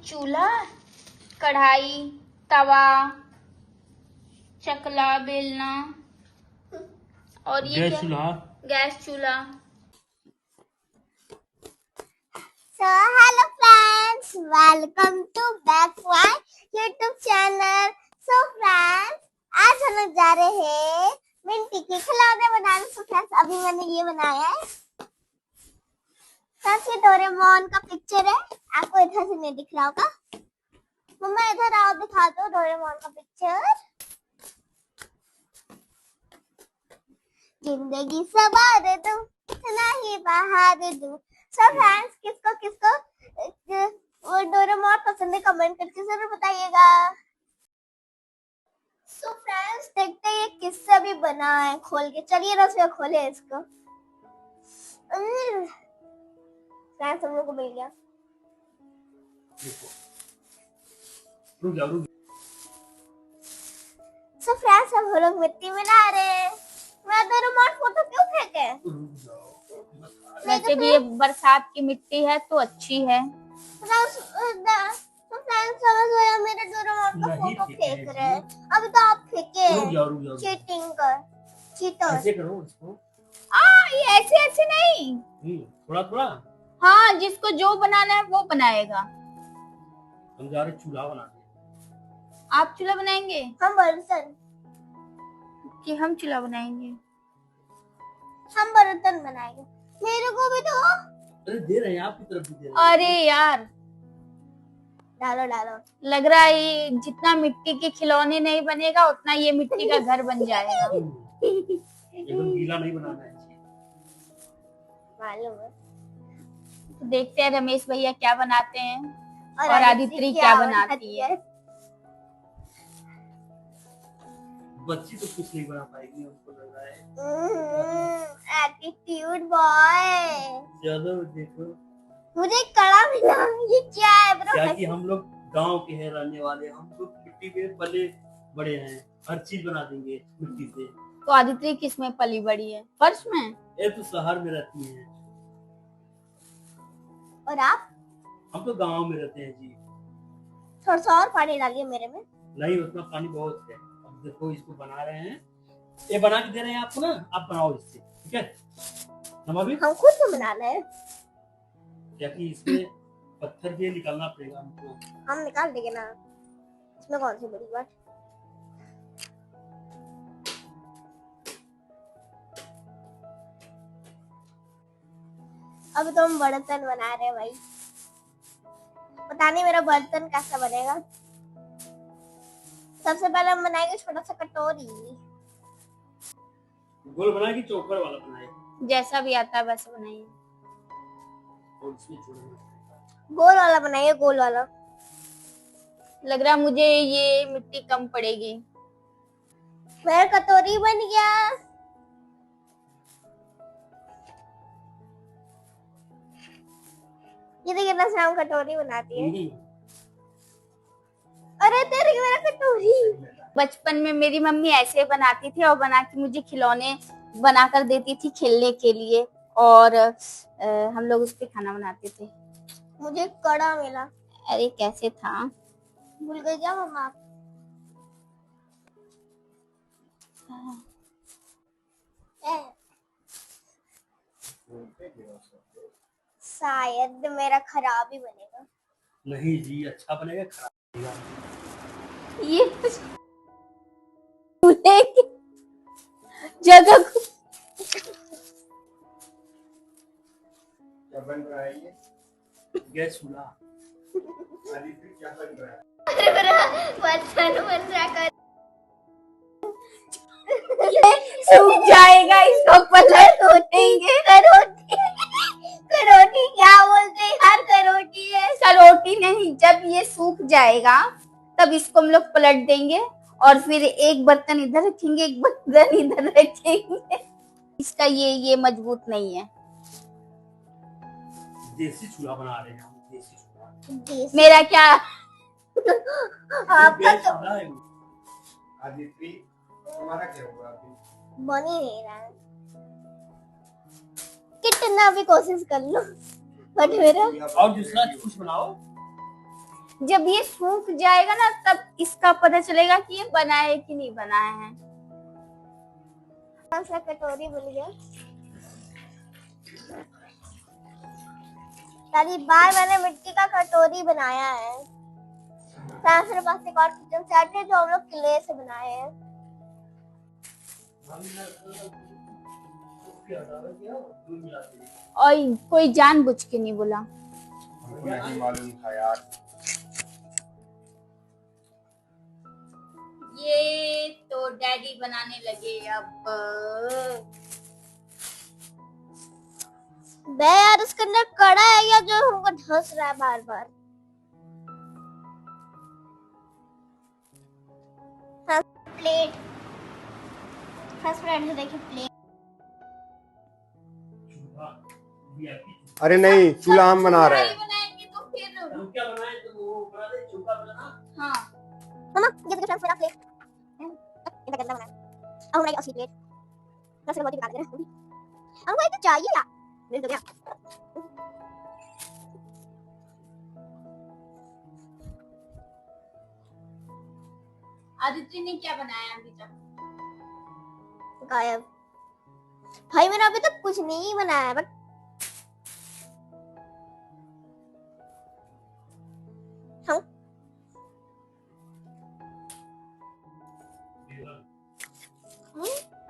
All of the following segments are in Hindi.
चूल्हा, कढ़ाई, तवा, चकला, बेलना और ये गैस चूल्हा। गैस चूल्हा। So hello friends, welcome to back my YouTube channel. So friends, आज हम लोग जा रहे हैं मिंटी के खिलौने बनाने। So friends, अभी मैंने ये बनाया है। फ्रेंड्स, ये डोरेमोन का पिक्चर है। आपको इधर से नहीं दिख रहा होगा। मम्मा इधर आओ, दिखा दो डोरेमोन का पिक्चर। जिंदगी सवार दूं, इतना ही बहार दूं। So फ्रेंड्स, किसको किसको वो डोरेमोन पसंद है कमेंट करके जरूर बताइएगा। So फ्रेंड्स, देखते हैं ये किससे भी बना है। खोल के चलिए रसोई खोले इसको। फ्रेंड्स, हम लोग को मिल गया। रुक जाओ। So फ्रेंड्स, हम लोग मिट्टी मिला रहे हैं। मैं डोरेमोन फोटो क्यों फेंके? वैसे भी ये बरसात की मिट्टी है तो अच्छी है। फ्रेंड्स समझ गया, मेरे डोरेमोन का फोटो फेंक रहे हैं। अभी तो आप फेंके। रुक जाओ। चीटिंग कर, चीटर। ऐसे करो इसको। ये ऐसे ऐसे नहीं, थोड़ा। हाँ जिसको जो बनाना है वो बनाएगा। हम जा रहे चूल्हा बनाने। आप चूल्हा बनाएंगे हम बर्तन कि हम चूल्हा बनाएंगे? हम बर्तन बनाएंगे। मेरे को भी दो। अरे दे रहे हैं, आपकी तरफ भी दे रहे हैं। अरे यार, डालो। लग रहा है ये जितना मिट्टी के खिलौने नहीं बनेगा उतना ये मिट्टी का घर बन जाएगा। एकदम गीला नहीं बनाना है। मालूम है। तो देखते हैं रमेश भैया क्या बनाते हैं और आदित्य क्या बनाती है। बच्ची तो कुछ नहीं बना पाएगी, उनको लग रहा है। Attitude boy. चलो देखो मुझे कड़ा मिला। ये क्या है ब्रो? क्या कि हम लोग गांव के हैं रहने वाले, हम लोग मिट्टी में पले बड़े हैं, हर चीज बना देंगे मिट्टी से। तो आदित्य किस में पली बड़ी है? फर्श में? ये तो शहर में रहती हैं, और आप? हम तो गांव में रहते हैं जी। थोड़ा सा और पानी डालिए मेरे में। नहीं, उतना पानी बहुत है। अब देखो इसको बना रहे हैं, ये बना के दे रहे हैं आपको ना, आप बनाओ इससे, ठीक है? हम अभी हम खुद से बनाना है। क्या कि इसमें पत्थर भी निकालना पड़ेगा हमको। हम निकाल देंगे ना, इसमें कौन सी बड़ी बात। अब तो हम बर्तन बना रहे हैं भाई। पता नहीं मेरा बर्तन कैसा बनेगा। सबसे पहले हम बनाएंगे छोटा सा कटोरी। गोल बनाए कि चौकर वाला बनाए? जैसा भी आता है वैसे बनाइए। और इसमें छोड़ना। गोल वाला बनाइए, गोल वाला। लग रहा है मुझे ये मिट्टी कम पड़ेगी। मेरा कटोरी बन गया। ये देखिए ना, शाम कटोरी बनाती है। अरे तेरी मेरा कटोरी। बचपन में मेरी मम्मी ऐसे बनाती थी और बना के मुझे खिलौने बना कर देती थी खेलने के लिए, और हम लोग उस पे खाना बनाते थे। मुझे कड़ा मिला। अरे कैसे था? भूल गई क्या मम्मा? शायद मेरा खराब ही बनेगा। नहीं जी, अच्छा बनेगा, खराब बनेगा। ये जगह को क्या बन रहा है ये? गैस चूल्हा। क्या बन रहा है? अरे मेरा बर्तन बन रहा है। सूख जाएगा, इसको पलट देंगे। करोटी क्या बोलते हैं यार? करोटी है। करोटी नहीं, जब ये सूख जाएगा तब इसको हम लोग पलट देंगे और फिर एक बर्तन इधर रखेंगे, एक बर्तन इधर रखेंगे। इसका ये मजबूत नहीं है। देसी चूल्हा बना रहे हैं हम, देसी चूल्हा। मेरा क्या? आपका तो चूल्हा है। आदित्य, तुम्हारा क्या हुआ अभी? बन ही नहीं रहा है। कितना भी कोशिश कर लो, बट मेरा। और दूसरा कुछ बनाओ। जब ये सूख जाएगा ना तब इसका पता चलेगा कि ये बना है कि नहीं बनाया है। कौन सा कटोरी बन गया? पहली बार मैंने मिट्टी का कटोरी बनाया है। मेरे पास एक और किचन सेट है जो हम लोग क्ले से बनाए हैं। और कोई जानबूझ के नहीं बोला। हमको नहीं मालूम था यार। ये तो डैडी बनाने लगे अब। बे यार उसके अंदर कड़ा है या जो हमको धंस रहा है बार बार। प्लेट फर्स्ट फ्रेंड देखिए प्लेट। अरे नहीं, चूल्हा हम बना रहे हैं। बनाएंगे तो फिर हम क्या बनाए तो वो बना दे, चूल्हा बनाना। हाँ मामा ये देखो फ्रेंड्स मेरा प्लेट इतना गंदा बना है। अब हमारी असली प्लेट बस बहुत ही बेकार लग रहा है। हमको ये चाहिए यार मिल तो गया। आदित्य ने क्या बनाया अभी तक? गायब भाई मैंने अभी तक कुछ नहीं बनाया है बट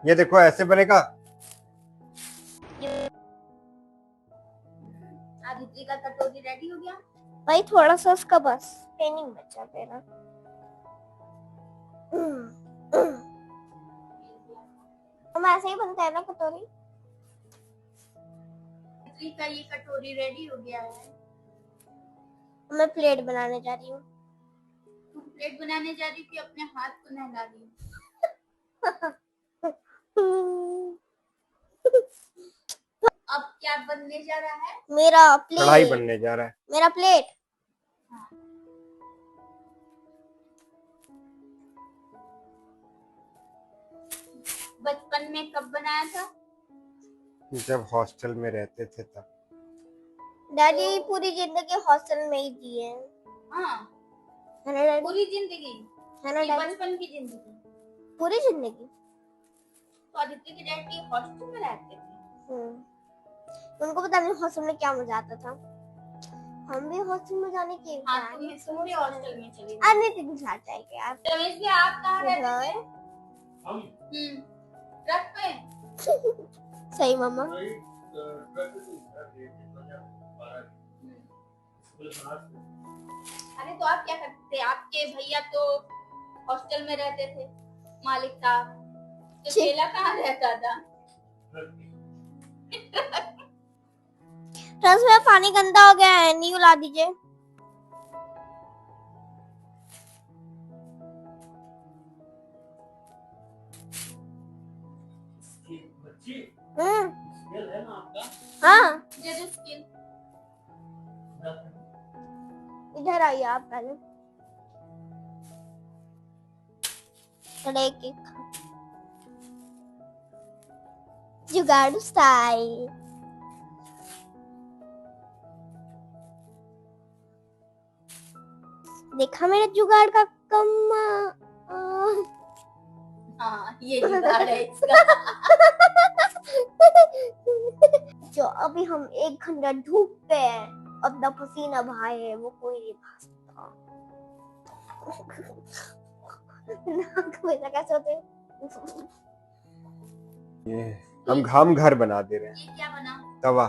ये देखो ऐसे बनेगा। आदित्य का कटोरी रेडी हो गया। भाई थोड़ा सा उसका बस पेनिंग बचा तेरा। हम ऐसे ही बनता है ना कटोरी। आदित्य का ये कटोरी रेडी हो गया है। मैं प्लेट बनाने जा रही हूँ। तुम प्लेट बनाने जा रही हो कि अपने हाथ को नहला रही हो? अब क्या बनने जा रहा है? मेरा कढ़ाई प्लेट बनने जा रहा है। मेरा प्लेट बचपन में कब बनाया था? जब हॉस्टल में रहते थे तब। डैडी पूरी जिंदगी हॉस्टल में ही जी है। हाँ है ना डैडी? पूरी जिंदगी? है ना ये डैडी? बचपन की जिंदगी? पूरी जिंदगी। तो आदित्य के डैडी हॉस्टल में रहते थे? उनको पता नहीं हॉस्टल में क्या मजा आता था। हम भी हॉस्टल में जाने की हाँ तुम भी हॉस्टल में चली गई। अन्य दिन साथ जाएंगे यार। रमेश जी आप कहाँ रहते थे? हम ट्रक पे? सही मामा। अरे तो आप क्या करते थे? आपके भैया तो हॉस्टल में रहते थे, मालिक साहब, तो चेला कहाँ रहता था? ट्रस्ट में पानी गंदा हो गया है, न्यू ला दीजिए। बच्ची हम्म स्केल है ना आपका? हाँ दे दो स्किल। इधर आइए आप पहले। एक एक जुगाड़ू स्टाइल। देखा मेरे जुगाड़ का कम्मा। हाँ ये जुगाड़ है इसका। जो अभी हम 1 घंटा धूप पे हैं, अपना पसीना बहाए है वो कोई नहीं बहा सकता। नाक में लगा सोते। ये हम घर बना दे रहे हैं। ये क्या बना? तवा,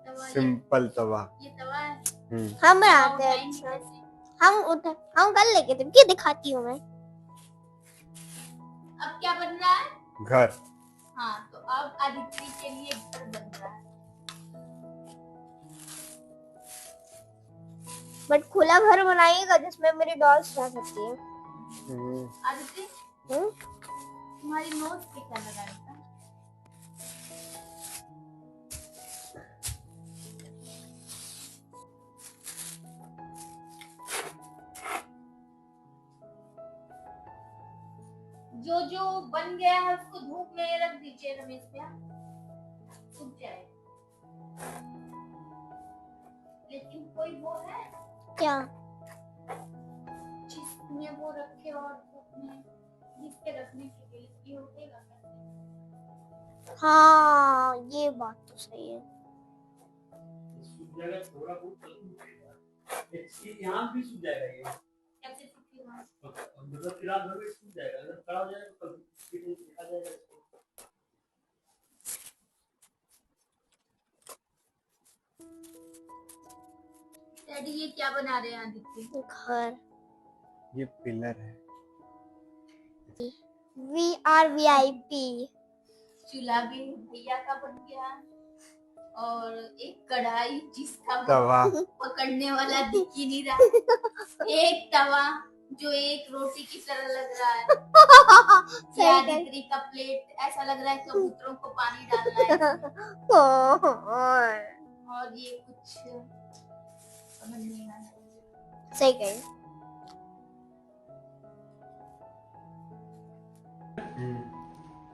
तवा? सिंपल तवा। ये तवा है? हम बनाते हैं। उठाएंगे अच्छा कैसे? हम कल लेके थे क्या दिखाती हूँ मैं। अब क्या बन रहा है? घर। हाँ तो अब आदित्य के लिए घर बन रहा है। बट खुला घर बनाइएगा जिसमें मेरी डॉल्स रह सकती है। आदित्य तुम्हारी नोज पे क्या लगा है? जो जो बन गया है उसको धूप में रख दीजिए रमेश भैया, सूख जाए। लेकिन कोई वो है क्या जिसमें वो रखे और उसमें जिसके रखने के लिए ये उठेगा कैसे? हाँ ये बात तो सही है। सूख जाएगा थोड़ा बहुत यहाँ भी सूख जाएगा ये। कैसे सूखेगा? मतलब फिलहाल भर में सूख जाएगा, अगर खड़ा हो जाएगा तो कल दिखा जाएगा इसको। डैडी ये क्या बना रहे हैं आदित्य? घर। ये पिलर है। VIP। चूल्हा भी भैया का बन गया और एक कढ़ाई जिसका तवा। पकड़ने वाला दिख ही नहीं रहा, एक तवा जो एक रोटी की तरह लग रहा है, या आदित्य का प्लेट ऐसा लग रहा है कबूतरों को पानी डालना है, और ये कुछ समझ नहीं आ रहा। सही कही।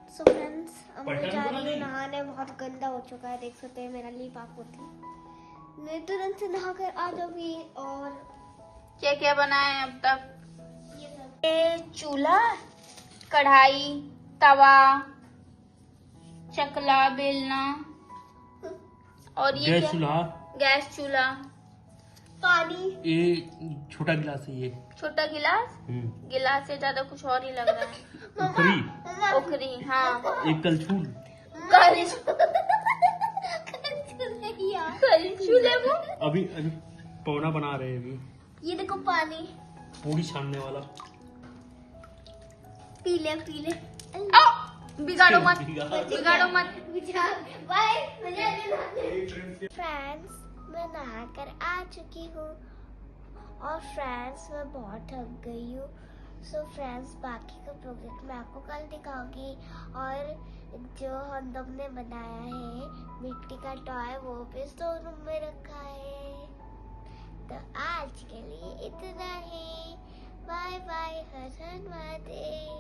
सो फ्रेंड्स अब मैं जा रही हूँ नहाने। बहुत गंदा हो चुका है, देख सकते हैं मेरा लिप आप होती। मैं तुरंत से नहा कर आ जाऊंगी। और क्या क्या बनाए अब तक? ये सब ये चूल्हा, कढ़ाई, तवा, चकला, बेलना, और ये गैस क्या? चूल्हा, गैस चूल्हा, पानी। ये छोटा गिलास है ये। छोटा गिलास, गिलास से ज्यादा कुछ और ही लग रहा है। उखरी, ओखरी, हाँ। एक कलछूल, कलछुल है वो। अभी अभी पौना बना रहे हैं अभी। ये देखो पानी। पूरी छानने वाला। पीले पीले। बिगाड़ो मत, बिगाड़ो मत। फ्रेंड्स मैं नहाकर आ चुकी हूँ और फ्रेंड्स मैं बहुत थक गई हूँ। सो फ्रेंड्स बाकी का प्रोजेक्ट मैं आपको कल दिखाऊंगी। और जो हम लोग ने बनाया है मिट्टी का टॉय वो भी स्टोर रूम में रखा है। तो आज के लिए इतना ही। बाय बाय, हर हर महादेव।